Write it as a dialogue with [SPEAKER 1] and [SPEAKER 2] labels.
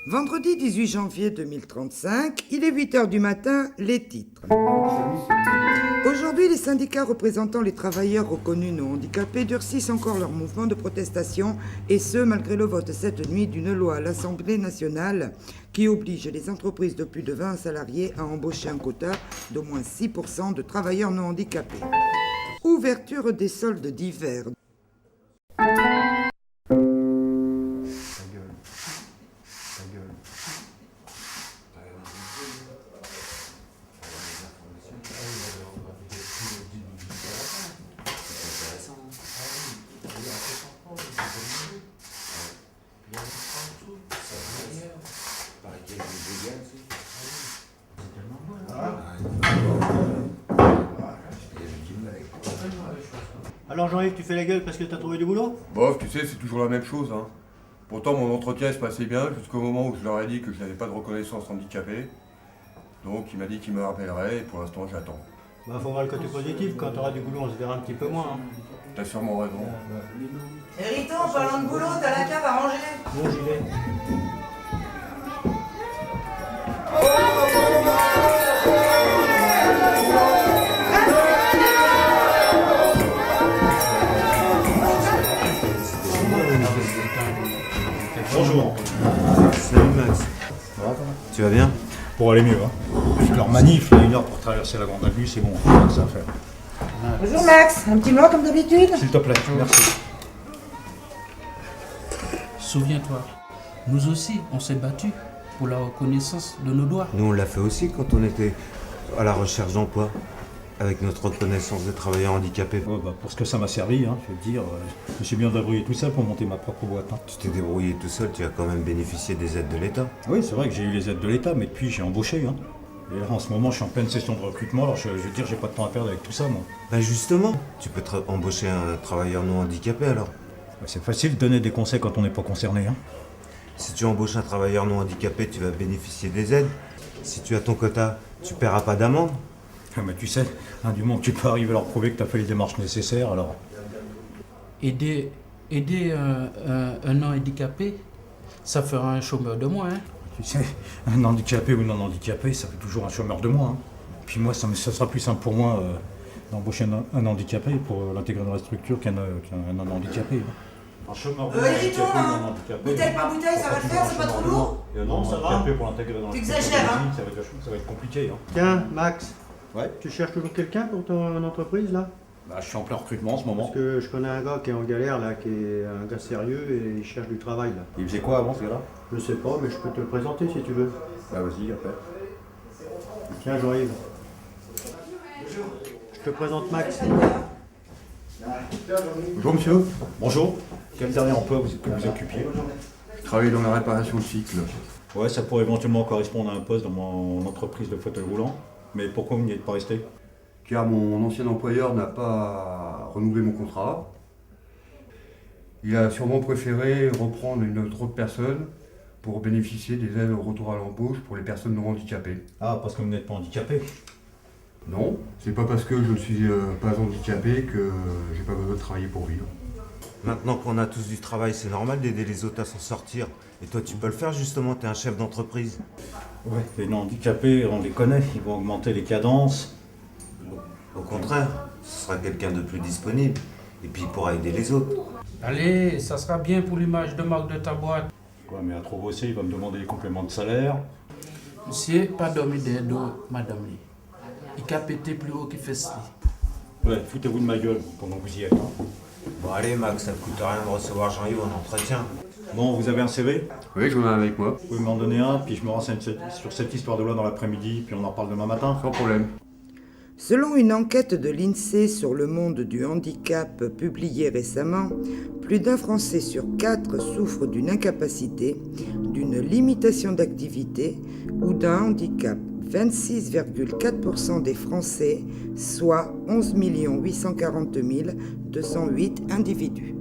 [SPEAKER 1] Vendredi 18 janvier 2035, il est 8h du matin, les titres. Aujourd'hui, les syndicats représentant les travailleurs reconnus non handicapés durcissent encore leur mouvement de protestation, et ce, malgré le vote cette nuit d'une loi à l'Assemblée nationale qui oblige les entreprises de plus de 20 salariés à embaucher un quota d'au moins 6% de travailleurs non handicapés. Ouverture des soldes d'hiver.
[SPEAKER 2] Alors Jean-Yves, tu fais la gueule parce que t'as trouvé du boulot?
[SPEAKER 3] Bof, tu sais, c'est toujours la même chose. Hein. Pourtant, mon entretien se passait bien jusqu'au moment où je leur ai dit que je n'avais pas de reconnaissance handicapée. Donc, il m'a dit qu'il me rappellerait et pour l'instant, j'attends.
[SPEAKER 2] Bah faut voir le côté positif, quand t'auras du boulot on se verra un petit peu moins. Hein.
[SPEAKER 3] T'as sûrement raison.
[SPEAKER 1] Hériton, en parlant de boulot, t'as la cave à ranger.
[SPEAKER 2] Bon, j'y vais.
[SPEAKER 4] Bonjour.
[SPEAKER 5] Salut Max. Tu vas bien?
[SPEAKER 4] Pour aller mieux, hein. Je leur manif, il y a 1 heure pour traverser la grande avenue, c'est bon, ça à faire.
[SPEAKER 1] Bonjour Max, un petit mot comme d'habitude?
[SPEAKER 4] S'il te plaît, merci.
[SPEAKER 6] Souviens-toi, nous aussi, on s'est battus pour la reconnaissance de nos droits.
[SPEAKER 5] Nous on l'a fait aussi quand on était à la recherche d'emploi, avec notre reconnaissance de travailleurs handicapés.
[SPEAKER 4] Ouais, bah, pour ce que ça m'a servi, hein, je vais te dire, je me suis bien débrouillé tout seul pour monter ma propre boîte. Hein.
[SPEAKER 5] Tu t'es débrouillé tout seul, tu as quand même bénéficié des aides de l'État.
[SPEAKER 4] Oui, c'est vrai que j'ai eu les aides de l'État, mais depuis j'ai embauché. Hein. Et là, en ce moment, je suis en pleine session de recrutement, alors je veux dire, j'ai pas de temps à perdre avec tout ça, moi.
[SPEAKER 5] Bah justement, tu peux embaucher un travailleur non handicapé alors.
[SPEAKER 4] Bah, c'est facile de donner des conseils quand on n'est pas concerné. Hein.
[SPEAKER 5] Si tu embauches un travailleur non handicapé, tu vas bénéficier des aides. Si tu as ton quota, tu paieras pas d'amende.
[SPEAKER 4] Ah, mais tu sais, hein, du moment que tu peux arriver à leur prouver que tu as fait les démarches nécessaires, alors...
[SPEAKER 6] Aider un non-handicapé, ça fera un chômeur de moins. Hein.
[SPEAKER 4] Tu sais, un handicapé ou non handicapé, ça fait toujours un chômeur de moins. Hein. Puis moi, ça sera plus simple pour moi d'embaucher un handicapé pour l'intégrer dans la structure qu'un non-handicapé. Hein. Un chômeur de moins
[SPEAKER 1] Hériton,
[SPEAKER 4] handicapé ou
[SPEAKER 1] hein.
[SPEAKER 4] non handicapé.
[SPEAKER 1] Bouteille par bouteille, ça va le faire, c'est pas trop lourd?
[SPEAKER 4] Et un
[SPEAKER 2] Non, ça va.
[SPEAKER 4] handicapé pour l'intégrer dans la structure.
[SPEAKER 1] T'exagères, hein.
[SPEAKER 4] Ça va être compliqué. Hein.
[SPEAKER 2] Tiens, Max,
[SPEAKER 4] Ouais.
[SPEAKER 2] tu cherches toujours quelqu'un pour ton entreprise là?
[SPEAKER 4] Bah, je suis en plein recrutement en ce moment.
[SPEAKER 2] Parce que je connais un gars qui est en galère là, qui est un gars sérieux et il cherche du travail là.
[SPEAKER 4] Il faisait quoi avant ce gars-là?
[SPEAKER 2] Je sais pas, mais je peux te le présenter si tu veux.
[SPEAKER 4] Bah vas-y, après.
[SPEAKER 2] Tiens Jean-Yves. Je te présente Max.
[SPEAKER 3] Bonjour monsieur,
[SPEAKER 4] Bonjour. Quel dernier emploi que vous occupiez?
[SPEAKER 3] je travaille dans la réparation de cycle.
[SPEAKER 4] Ouais, ça pourrait éventuellement correspondre à un poste dans mon entreprise de fauteuil roulant. Mais pourquoi vous n'y êtes pas resté?
[SPEAKER 3] Car mon ancien employeur n'a pas renouvelé mon contrat. Il a sûrement préféré reprendre une autre personne pour bénéficier des aides au retour à l'embauche pour les personnes non handicapées.
[SPEAKER 4] Ah, parce que vous n'êtes pas handicapé.
[SPEAKER 3] Non, c'est pas parce que je ne suis pas handicapé que j'ai pas besoin de travailler pour vivre.
[SPEAKER 5] Maintenant qu'on a tous du travail, c'est normal d'aider les autres à s'en sortir. Et toi tu peux le faire justement, tu es un chef d'entreprise.
[SPEAKER 4] Ouais. Les non-handicapés, on les connaît, ils vont augmenter les cadences.
[SPEAKER 5] Au contraire, ce sera quelqu'un de plus disponible. Et puis il pourra aider les autres.
[SPEAKER 6] Allez, ça sera bien pour l'image de marque de ta boîte.
[SPEAKER 4] Ouais, mais à trop bosser, il va me demander les compléments de salaire.
[SPEAKER 6] Monsieur, pas dormi d'aide, madame. Il a pété plus haut qu'il fait ci.
[SPEAKER 4] Ouais, foutez-vous de ma gueule pendant que vous y êtes. Hein.
[SPEAKER 5] Bon allez Max, ça ne coûte rien de recevoir Jean-Yves en entretien.
[SPEAKER 4] Bon, vous avez un CV?
[SPEAKER 3] Oui, j'en ai un avec moi.
[SPEAKER 4] Vous pouvez m'en donner un, puis je me renseigne sur cette histoire de loi dans l'après-midi, puis on en reparle demain matin.
[SPEAKER 3] Sans problème.
[SPEAKER 1] Selon une enquête de l'INSEE sur le monde du handicap publiée récemment, plus d'un Français sur 4 souffre d'une incapacité, d'une limitation d'activité ou d'un handicap. 26,4% des Français, soit 11 840 208 individus.